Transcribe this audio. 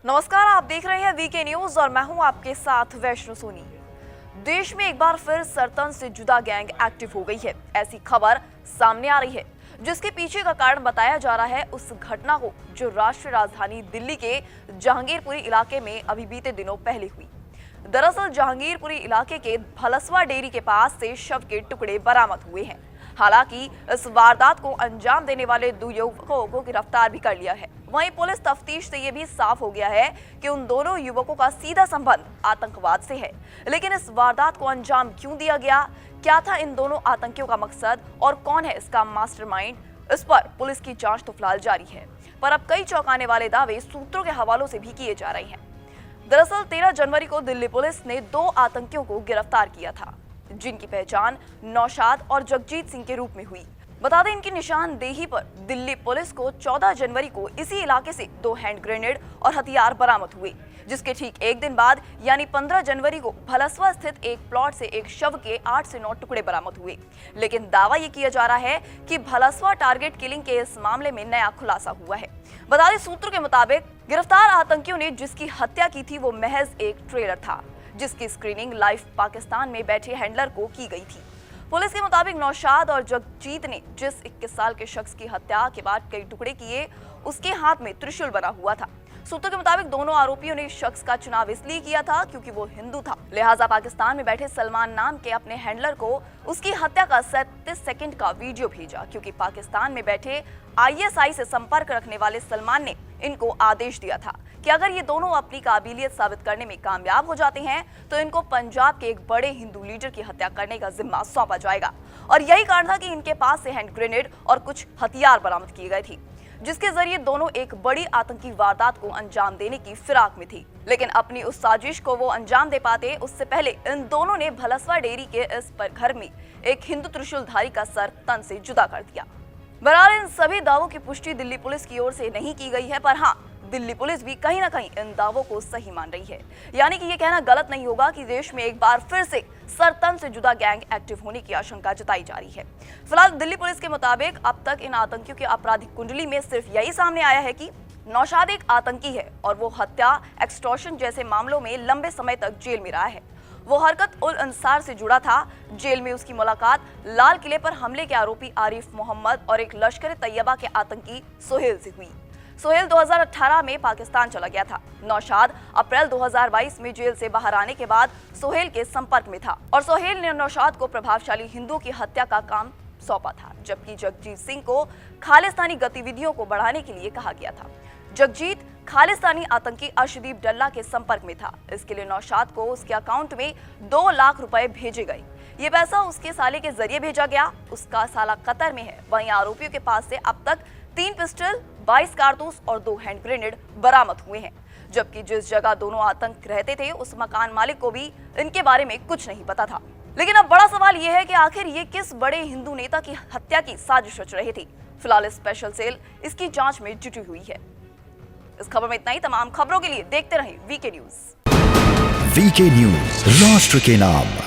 नमस्कार, आप देख रहे हैं वीके न्यूज और मैं हूं आपके साथ वैष्णो सोनी। देश में एक बार फिर सरतन से जुदा गैंग एक्टिव हो गई है, ऐसी खबर सामने आ रही है, जिसके पीछे का कारण बताया जा रहा है उस घटना को जो राष्ट्रीय राजधानी दिल्ली के जहांगीरपुरी इलाके में अभी बीते दिनों पहले हुई। दरअसल जहांगीरपुरी इलाके के भलसवा डेयरी के पास से शव के टुकड़े बरामद हुए हैं। हालांकि इस वारदात को अंजाम देने वाले 2 युवकों को गिरफ्तार भी कर लिया है। वहीं पुलिस तफ्तीश से ये भी साफ हो गया है कि उन दोनों युवकों का सीधा संबंध आतंकवाद से है। लेकिन इस वारदात को अंजाम क्यों दिया गया, क्या था इन दोनों आतंकियों का मकसद और कौन है इसका मास्टरमाइंड, इस पर पुलिस की जांच तो फिलहाल जारी है। पर अब कई चौंकाने वाले दावे सूत्रों के हवालों से भी किए जा रहे हैं। दरअसल 13 जनवरी को दिल्ली पुलिस ने 2 आतंकियों को गिरफ्तार किया था, जिनकी पहचान नौशाद और जगजीत सिंह के रूप में हुई। बता दें, इनकी निशानदेही पर दिल्ली पुलिस को 14 जनवरी को इसी इलाके से 2 हैंड ग्रेनेड और हथियार बरामद हुए, जिसके ठीक एक दिन बाद यानी 15 जनवरी को भलसवा स्थित एक प्लॉट से एक शव के 8 से 9 टुकड़े बरामद हुए। लेकिन दावा ये किया जा रहा है कि भलसवा टारगेट किलिंग के इस मामले में नया खुलासा हुआ है। बता दें, सूत्रों के मुताबिक गिरफ्तार आतंकियों ने जिसकी हत्या की थी वो महज एक ट्रेलर था, जिसकी स्क्रीनिंग लाइव पाकिस्तान में बैठे हैंडलर को की गई थी। पुलिस के मुताबिक नौशाद और जगजीत ने जिस 21 साल के शख्स की हत्या के बाद कई टुकड़े किए, उसके हाथ में त्रिशूल बना हुआ था। सूत्रों के मुताबिक दोनों आरोपियों ने शख्स का चुनाव इसलिए किया था क्योंकि वो हिंदू था, लिहाजा पाकिस्तान में बैठे सलमान नाम के अपने हैंडलर को उसकी हत्या का 37 सेकंड का वीडियो भेजा, क्योंकि पाकिस्तान में बैठे ISI से संपर्क रखने वाले सलमान ने इनको आदेश दिया था कि अगर ये दोनों अपनी काबिलियत साबित करने में कामयाब हो जाते हैं तो इनको पंजाब के एक बड़े हिंदू लीडर की हत्या करने का जिम्मा सौंपा जाएगा। और यही कारण था कि इनके पास से हैंड ग्रेनेड और कुछ हथियार बरामद किए गए थे, जिसके जरिए दोनों एक बड़ी आतंकी वारदात को अंजाम देने की फिराक में थी। लेकिन अपनी उस साजिश को वो अंजाम दे पाते उससे पहले इन दोनों ने भलसवा डेयरी के इस पर घर में एक हिंदू त्रिशूलधारी का सर तन से जुदा कर दिया। बहरहाल इन सभी दावों की पुष्टि दिल्ली पुलिस की ओर से नहीं की गई है, पर हाँ, दिल्ली पुलिस भी कहीं ना कहीं इन दावों को सही मान रही है। यानी कि ये कहना गलत नहीं होगा कि देश में एक बार फिर से सरतन से जुदा गैंग एक्टिव होने की आशंका जताई जा रही है। फिलहाल दिल्ली पुलिस के मुताबिक अब तक इन आतंकियों की आपराधिक कुंडली में सिर्फ यही सामने आया है कि नौशाद एक आतंकी है और वो हत्या, एक्सटॉर्शन जैसे मामलों में लंबे समय तक जेल में रहा है। वो हरकत-उल-अंसार से जुड़ा था। जेल में उसकी मुलाकात लाल किले पर हमले के आरोपी आरिफ मोहम्मद और एक लश्कर-ए-तैयबा के आतंकी सोहेल से हुई। सोहेल 2018 में पाकिस्तान चला गया था। नौशाद अप्रैल 2022 में जेल से बाहर आने के बाद सोहेल के संपर्क में था और सोहेल ने नौशाद को प्रभावशाली हिंदुओं की हत्या का काम सौंपा था, जबकि जगजीत सिंह को खालिस्तानी गतिविधियों को बढ़ाने के लिए कहा गया था। जगजीत खालिस्तानी आतंकी अर्शदीप डल्ला के संपर्क में था। इसके लिए नौशाद को उसके अकाउंट में 2 लाख रुपए भेजे गए। ये पैसा उसके साले के जरिए भेजा गया। उसका साला कतर में है। वहीं आरोपियों के पास से अब तक 3 पिस्टल, 22 कारतूस और 2 हैंड ग्रेनेड बरामद हुए हैं, जबकि जिस जगह दोनों आतंक रहते थे उस मकान मालिक को भी इनके बारे में कुछ नहीं पता था। लेकिन अब बड़ा सवाल यह है कि आखिर ये किस बड़े हिंदू नेता की हत्या की साजिश रच रहे थे। फिलहाल स्पेशल सेल इसकी जांच में जुटी हुई है। इस खबर में इतना ही। तमाम खबरों के लिए देखते रहें वीके न्यूज। वीके न्यूज, राष्ट्र के नाम।